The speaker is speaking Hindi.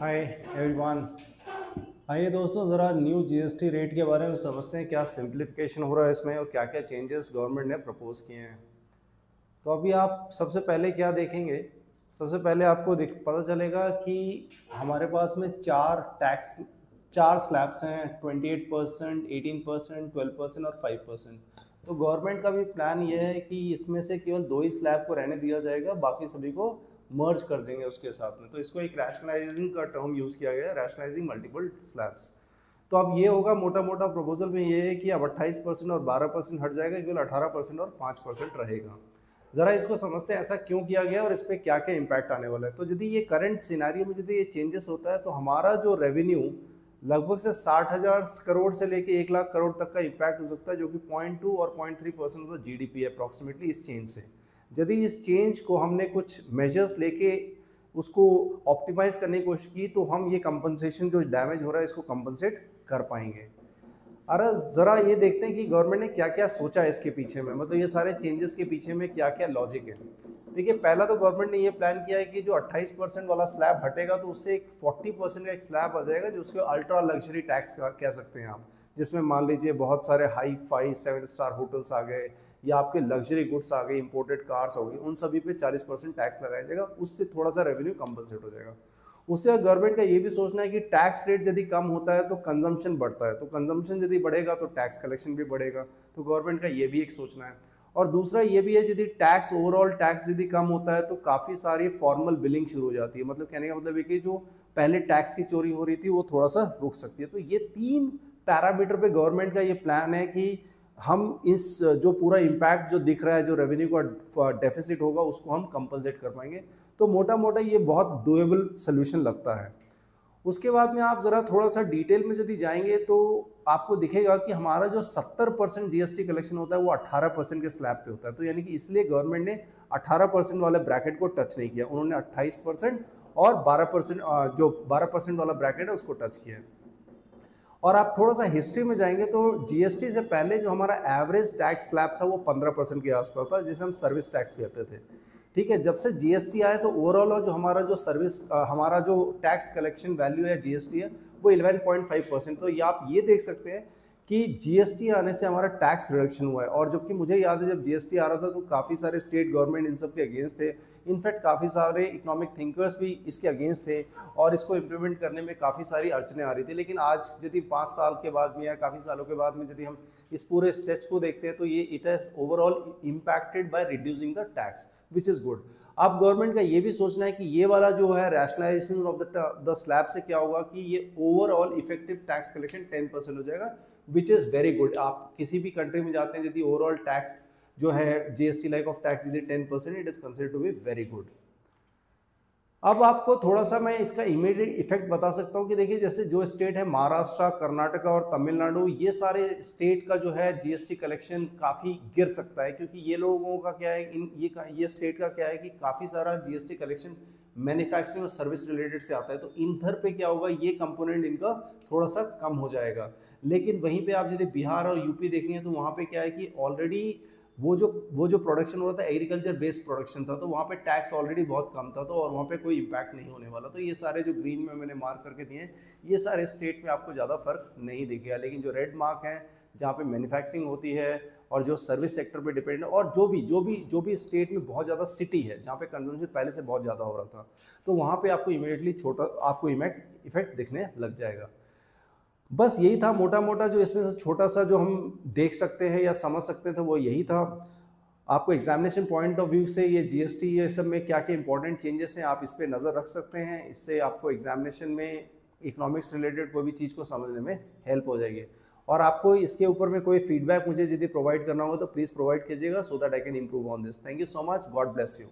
Hi everyone. आइए दोस्तों ज़रा न्यू जीएसटी रेट के बारे में समझते हैं, क्या सिंप्लीफिकेशन हो रहा है इसमें और क्या क्या चेंजेस गवर्नमेंट ने प्रपोज किए हैं। तो अभी आप सबसे पहले क्या देखेंगे, सबसे पहले आपको पता चलेगा कि हमारे पास में चार स्लैब्स हैं, 28%, 18%, 12% और 5%। तो गवर्नमेंट का भी प्लान ये है कि इसमें से केवल दो ही स्लैब को रहने दिया जाएगा, बाकी सभी को मर्ज कर देंगे उसके साथ में। तो इसको एक रैशनलाइजिंग का टर्म यूज़ किया गया है, रैशनलाइजिंग मल्टीपल स्लैब्स। तो अब ये होगा, मोटा मोटा प्रपोजल में ये है कि अब 28% और 12% हट जाएगा, केवल 18% और 5% रहेगा। ज़रा इसको समझते हैं ऐसा क्यों किया गया और इस पर क्या क्या इम्पैक्ट आने वाला है। तो यदि ये करंट सिनेरियो में यदि ये चेंजेस होता है तो हमारा जो रेवेन्यू लगभग से 60,000 करोड़ से लेके 1 लाख करोड़ तक का इम्पैक्ट हो सकता है, जो कि 0.2 और 0.3% ऑफ द जीडीपी है अप्रॉक्सीमेटली इस चेंज से। यदि इस चेंज को हमने कुछ मेजर्स लेके उसको ऑप्टिमाइज करने की कोशिश की तो हम ये कंपनसेशन जो डैमेज हो रहा है इसको कंपनसेट कर पाएंगे। अरे ज़रा ये देखते हैं कि गवर्नमेंट ने क्या क्या सोचा है इसके पीछे में, मतलब ये सारे चेंजेस के पीछे में क्या क्या लॉजिक है। देखिए, पहला तो गवर्नमेंट ने ये प्लान किया है कि जो 28% वाला स्लैब हटेगा तो उससे एक 40% का एक स्लैब आ जाएगा, जो उसको अल्ट्रा लग्जरी टैक्स कह सकते हैं आप, जिसमें मान लीजिए बहुत सारे हाई फाई 7 स्टार होटल्स आ गए या आपके लग्जरी गुड्स आ गए, इंपोर्टेड कार्स हो गई, उन सभी पे 40% टैक्स लगाया जाएगा। उससे थोड़ा सा रेवेन्यू कंपनसेट हो जाएगा। उससे गवर्नमेंट का ये भी सोचना है कि टैक्स रेट यदि कम होता है तो कंजम्पशन बढ़ता है, तो कंजम्पशन यदि बढ़ेगा तो टैक्स कलेक्शन भी बढ़ेगा। तो गवर्नमेंट का ये भी एक सोचना है। और दूसरा ये भी है, यदि टैक्स ओवरऑल टैक्स यदि कम होता है तो काफ़ी सारी फॉर्मल बिलिंग शुरू हो जाती है। मतलब कहने का मतलब है कि जो पहले टैक्स की चोरी हो रही थी वो थोड़ा सा रुक सकती है। तो ये 3 पैरामीटर पे गवर्नमेंट का ये प्लान है कि हम इस जो पूरा इम्पैक्ट जो दिख रहा है, जो रेवेन्यू का डेफिसिट होगा, उसको हम कंपनसेट कर पाएंगे। तो मोटा मोटा ये बहुत डुएबल सोल्यूशन लगता है। उसके बाद में आप ज़रा थोड़ा सा डिटेल में यदि जाएंगे तो आपको दिखेगा कि हमारा जो 70% जीएसटी कलेक्शन होता है वो 18% के स्लैब पे होता है। तो यानी कि इसलिए गवर्नमेंट ने 18% वाले ब्रैकेट को टच नहीं किया, उन्होंने 28% और 12% जो 12% वाला ब्रैकेट है उसको टच किया है। और आप थोड़ा सा हिस्ट्री में जाएंगे तो जीएसटी से पहले जो हमारा एवरेज टैक्स स्लैब था वो 15% के आसपास था, जिसे हम सर्विस टैक्स कहते थे। ठीक है, जब से जीएसटी आया तो ओवरऑल जो हमारा जो हमारा जो टैक्स कलेक्शन वैल्यू है जीएसटी है वो 11.5%। तो ये आप ये देख सकते हैं कि जीएसटी आने से हमारा टैक्स रिडक्शन हुआ है। और जबकि मुझे याद है जब जीएसटी आ रहा था तो काफ़ी सारे स्टेट गवर्नमेंट इन सब के अगेंस्ट थे। इनफैक्ट काफ़ी सारे इकोनॉमिक थिंकर्स भी इसके अगेंस्ट थे और इसको इम्प्लीमेंट करने में काफ़ी सारी अड़चने आ रही थी। लेकिन आज यदि 5 साल के बाद में या काफ़ी सालों के बाद में यदि हम इस पूरे स्टेज को देखते हैं तो ये it has overall impacted by reducing the tax, which is good. अब गवर्नमेंट का ये भी सोचना है कि ये वाला जो है रैशनलाइजेशन ऑफ द स्लैब से क्या होगा कि ये ओवरऑल इफेक्टिव टैक्स कलेक्शन 10% हो जाएगा, विच इज़ वेरी गुड। आप किसी भी कंट्री में जाते हैं यदि ओवरऑल टैक्स जो है जीएसटी लाइक ऑफ टैक्स यदि 10%, it is considered to be very good. अब आपको थोड़ा सा मैं इसका इमीडिएट इफेक्ट बता सकता हूँ कि देखिए, जैसे जो स्टेट है महाराष्ट्र, कर्नाटका और तमिलनाडु, ये सारे स्टेट का जो है जीएसटी कलेक्शन काफ़ी गिर सकता है, क्योंकि ये लोगों का क्या है, ये स्टेट का क्या है कि काफ़ी सारा जीएसटी कलेक्शन मैन्युफैक्चरिंग और सर्विस रिलेटेड से आता है। तो इधर पे क्या होगा, ये कंपोनेंट इनका थोड़ा सा कम हो जाएगा। लेकिन वहीं पे आप यदि बिहार और यूपी देखेंगे तो वहाँ पे क्या है कि ऑलरेडी वो जो प्रोडक्शन हो रहा था एग्रीकल्चर बेस्ड प्रोडक्शन था, तो वहाँ पे टैक्स ऑलरेडी बहुत कम था, तो और वहाँ पे कोई इम्पैक्ट नहीं होने वाला। तो ये सारे जो ग्रीन में मैंने मार्क करके दिए हैं, ये सारे स्टेट में आपको ज़्यादा फर्क नहीं दिखेगा। लेकिन जो रेड मार्क है जहाँ पे मैन्युफैक्चरिंग होती है और जो सर्विस सेक्टर पे डिपेंड है, और जो भी स्टेट में बहुत ज़्यादा सिटी है जहाँ पे कंजम्पशन पहले से बहुत ज़्यादा हो रहा था, तो वहाँ पे आपको इमीडिएटली आपको इफेक्ट दिखने लग जाएगा। बस यही था मोटा मोटा जो इसमें से छोटा सा जो हम देख सकते हैं या समझ सकते थे, वो यही था। आपको एग्जामिनेशन पॉइंट ऑफ व्यू से ये जीएसटी ये सब में क्या क्या इंपॉर्टेंट चेंजेस हैं, आप इस पर नज़र रख सकते हैं। इससे आपको एग्जामिनेशन में इकोनॉमिक्स रिलेटेड कोई भी चीज़ को समझने में हेल्प हो जाएगी। और आपको इसके ऊपर में कोई फीडबैक मुझे यदि प्रोवाइड करना हो तो प्लीज़ प्रोवाइड कीजिएगा, so that I can improve on this. Thank you so much, God bless you.